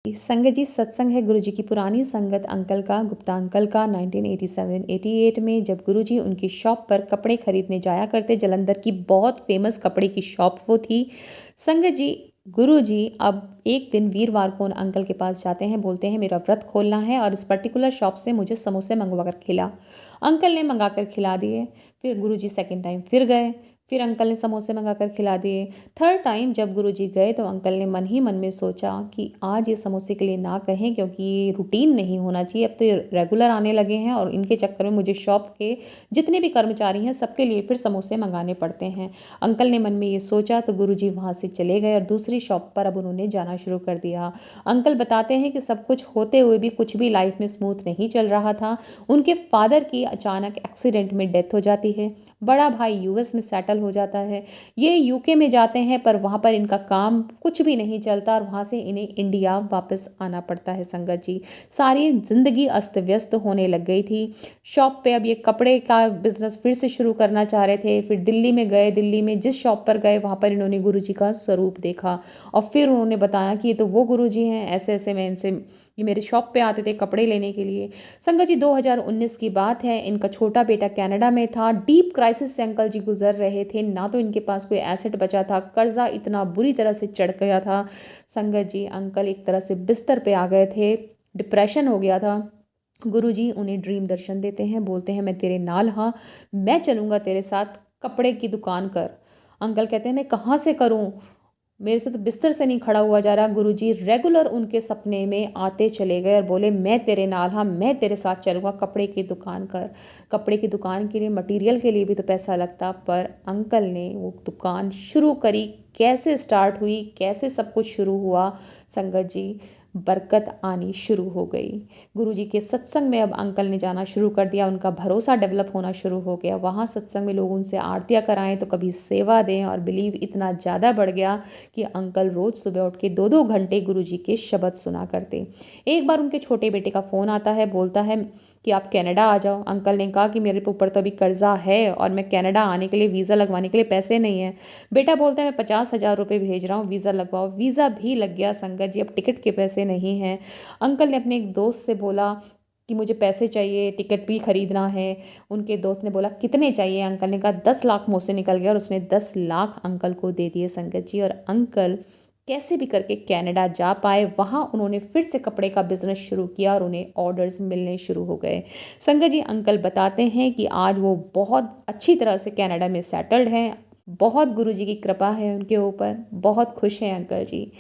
संगत जी, सत्संग है गुरुजी की पुरानी संगत अंकल का, गुप्ता अंकल का 1987-88 में जब गुरुजी उनकी शॉप पर कपड़े खरीदने जाया करते। जालंधर की बहुत फेमस कपड़े की शॉप वो थी। संगत जी, गुरुजी अब एक दिन वीरवार को उन अंकल के पास जाते हैं, बोलते हैं मेरा व्रत खोलना है और इस पर्टिकुलर शॉप से मुझे समोसे मंगवा कर खिला। अंकल ने मंगा कर खिला दिए। फिर गुरुजी सेकंड टाइम फिर गए, फिर अंकल ने समोसे मंगा कर खिला दिए। थर्ड टाइम जब गुरुजी गए तो अंकल ने मन ही मन में सोचा कि आज ये समोसे के लिए ना कहें, क्योंकि ये रूटीन नहीं होना चाहिए। अब तो ये रेगुलर आने लगे हैं और इनके चक्कर में मुझे शॉप के जितने भी कर्मचारी हैं सबके लिए फिर समोसे मंगाने पड़ते हैं। अंकल ने मन में ये सोचा तो गुरुजी वहाँ से चले गए और दूसरी शॉप पर अब उन्होंने जाना शुरू कर दिया। अंकल बताते हैं कि सब कुछ होते हुए भी कुछ भी लाइफ में स्मूथ नहीं चल रहा था। उनके फादर की अचानक एक्सीडेंट में डेथ हो जाती है। बड़ा भाई यूएस में सेटल हो जाता है। ये यूके में जाते हैं पर वहाँ पर इनका काम कुछ भी नहीं चलता और वहाँ से इन्हें इंडिया वापस आना पड़ता है। संगत जी, सारी ज़िंदगी अस्त व्यस्त होने लग गई थी। शॉप पे अब ये कपड़े का बिजनेस फिर से शुरू करना चाह रहे थे। फिर दिल्ली में गए, दिल्ली में जिस शॉप पर गए वहाँ पर इन्होंने गुरुजी का स्वरूप देखा और फिर उन्होंने बताया कि ये तो वो गुरुजी हैं, ऐसे ऐसे मैं इनसे, ये मेरे शॉप पे आते थे कपड़े लेने के लिए। संगत जी, 2019 की बात है। इनका छोटा बेटा कनाडा में था। डीप क्राइसिस से अंकल जी गुजर रहे थे। ना तो इनके पास कोई एसेट बचा था, कर्जा इतना बुरी तरह से चढ़ गया था। संगत जी, अंकल एक तरह से बिस्तर पे आ गए थे, डिप्रेशन हो गया था। गुरुजी उन्हें ड्रीम दर्शन देते हैं, बोलते हैं मैं तेरे नाल हाँ, मैं चलूँगा तेरे साथ, कपड़े की दुकान कर। अंकल कहते हैं मैं कहाँ से करूँ, मेरे से तो बिस्तर से नहीं खड़ा हुआ जा रहा। गुरुजी रेगुलर उनके सपने में आते चले गए और बोले मैं तेरे नाल हाँ, मैं तेरे साथ चलूँगा, कपड़े की दुकान कर। कपड़े की दुकान के लिए, मटेरियल के लिए भी तो पैसा लगता, पर अंकल ने वो दुकान शुरू करी। कैसे स्टार्ट हुई, कैसे सब कुछ शुरू हुआ, संगत जी, बरकत आनी शुरू हो गई। गुरुजी के सत्संग में अब अंकल ने जाना शुरू कर दिया। उनका भरोसा डेवलप होना शुरू हो गया। वहाँ सत्संग में लोग उनसे आरतियाँ कराएं तो कभी सेवा दें और बिलीव इतना ज़्यादा बढ़ गया कि अंकल रोज़ सुबह उठ के 2-2 घंटे गुरुजी के शब्द सुना करते। एक बार उनके छोटे बेटे का फ़ोन आता है, बोलता है कि आप कनाडा आ जाओ। अंकल ने कहा कि मेरे ऊपर तो अभी कर्जा है और मैं कनाडा आने के लिए, वीज़ा लगवाने के लिए पैसे नहीं है। बेटा बोलता है मैं 50,000 रुपये भेज रहा हूँ, वीज़ा लगवाओ। वीज़ा भी लग गया संगत जी, अब टिकट के पैसे नहीं हैं। अंकल ने अपने एक दोस्त से बोला कि मुझे पैसे चाहिए, टिकट भी खरीदना है। उनके दोस्त ने बोला कितने चाहिए, अंकल ने कहा 10 लाख मुँह से निकल गया और उसने 10 लाख अंकल को दे दिए संगत जी। और अंकल कैसे भी करके कनाडा जा पाए। वहाँ उन्होंने फिर से कपड़े का बिजनेस शुरू किया और उन्हें ऑर्डर्स मिलने शुरू हो गए। संगत जी, अंकल बताते हैं कि आज वो बहुत अच्छी तरह से कनाडा में सेटल्ड हैं। बहुत गुरुजी की कृपा है उनके ऊपर, बहुत खुश हैं अंकल जी।